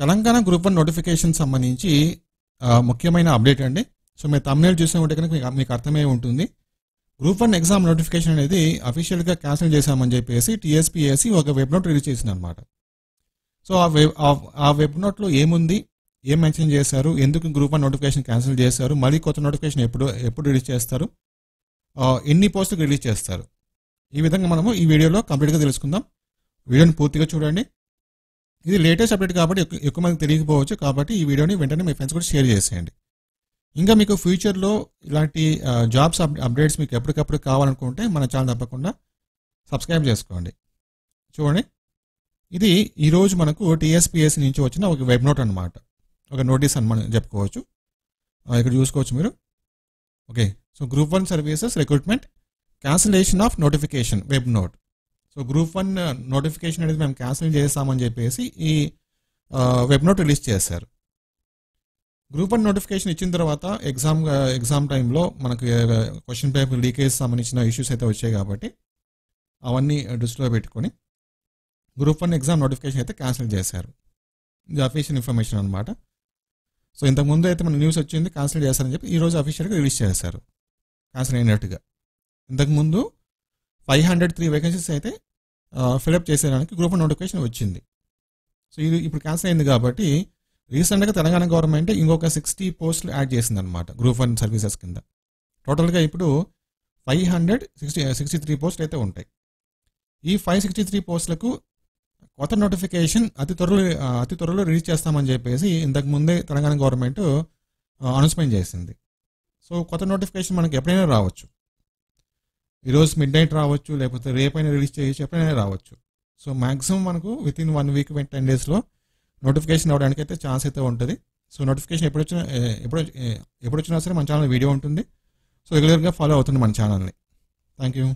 Telangana group 1 notification సంబంధించి ముఖ్యమైన update అండి. సో మీరు thumbnail చూసినట్టే కనుక మీకు అర్థమై ఉంటుంది. గ్రూప్ 1 ఎగ్జామ్ నోటిఫికేషన్ అనేది అఫీషియల్గా క్యాన్సిల్ చేశామని చెప్పేసి టీఎస్పీఎస్సీ ఒక వెబ్ నోట్ రిలీజ్ చేసింది అనమాట. సో ఆ వెబ్ నోట్లో ఏముంది, ఏం మెన్షన్ చేశారు, ఎందుకు గ్రూప్ 1 నోటిఫికేషన్ క్యాన్సిల్ చేశారు, మళ్ళీ కొత్త నోటిఫికేషన్ ఎప్పుడు రిలీజ్ చేస్తారు, ఎన్ని పోస్టులకు రిలీజ్ చేస్తారు, ఈ విధంగా మనము ఈ వీడియోలో కంప్లీట్గా తెలుసుకుందాం. వీడియోని పూర్తిగా చూడండి. ఇది లేటెస్ట్ అప్డేట్ కాబట్టి ఎక్కువ మందికి తెలియకపోవచ్చు, కాబట్టి ఈ వీడియోని వెంటనే మీ ఫ్రెండ్స్ కూడా షేర్ చేసేయండి. ఇంకా మీకు ఫ్యూచర్లో ఇలాంటి జాబ్స్ అప్డేట్స్ మీకు ఎప్పటికప్పుడు కావాలనుకుంటే మన ఛానల్ తప్పకుండా సబ్స్క్రైబ్ చేసుకోండి. చూడండి, ఇది ఈరోజు మనకు టీఎస్పీఎస్సీ నుంచి వచ్చిన ఒక వెబ్ నోట్ అనమాట, ఒక నోటీస్ అని మనం చెప్పుకోవచ్చు. ఇక్కడ చూసుకోవచ్చు మీరు. Okay, so group 1 services recruitment cancellation of notification web note. So group 1 notification అనేది మేము క్యాన్సిల్ చేస్తామని చెప్పేసి ఈ వెబ్ నోట్ రిలీజ్ చేశారు. గ్రూప్ 1 నోటిఫికేషన్ ఇచ్చిన తర్వాత ఎగ్జామ్ టైంలో మనకు క్వశ్చన్ పేపర్ లీకేజ్ సంబంధించిన ఇష్యూస్ అయితే వచ్చాయి కాబట్టి అవన్నీ దృష్టిలో పెట్టుకొని గ్రూప్ 1 ఎగ్జామ్ నోటిఫికేషన్ అయితే క్యాన్సిల్ చేశారు. ఇది అఫీషియల్ ఇన్ఫర్మేషన్ అనమాట. సో ఇంతకుముందు అయితే మన న్యూస్ వచ్చింది క్యాన్సిల్ చేస్తారని చెప్పి ఈరోజు అఫీషియల్గా రిలీజ్ చేశారు క్యాన్సిల్ అయినట్టుగా. ఇంతకుముందు 503 వేకెన్సీస్ అయితే ఫిలప్ చేసేదానికి గ్రూప్ 1 నోటిఫికేషన్ వచ్చింది. సో ఇది ఇప్పుడు క్యాన్సిల్ అయింది కాబట్టి రీసెంట్గా తెలంగాణ గవర్నమెంట్ ఇంకొక 60 పోస్టులు యాడ్ చేసింది అనమాట గ్రూప్ 1 సర్వీసెస్ కింద. టోటల్గా ఇప్పుడు 563 పోస్టులు అయితే ఉంటాయి. ఈ 563 పోస్టులకు కొత్త నోటిఫికేషన్ అతి త్వరలో రిలీజ్ చేస్తామని చెప్పేసి ఇంతకుముందే తెలంగాణ గవర్నమెంట్ అనౌన్స్మెంట్ చేసింది. సో కొత్త నోటిఫికేషన్ మనకి ఎప్పుడైనా రావచ్చు, ఈరోజు మిడ్ నైట్ రావచ్చు, లేకపోతే రేపైనా రిలీజ్ చేయొచ్చు, ఎప్పుడైనా రావచ్చు. సో మ్యాక్సిమం మనకు విత్ ఇన్ 1 వీక్ 10 డేస్లో నోటిఫికేషన్ అవ్వడానికి అయితే ఛాన్స్ అయితే ఉంటుంది. సో నోటిఫికేషన్ ఎప్పుడు వచ్చినా సరే మన ఛానల్ వీడియో ఉంటుంది. సో రెగ్యులర్గా ఫాలో అవుతుంది మన ఛానల్ని. Thank you.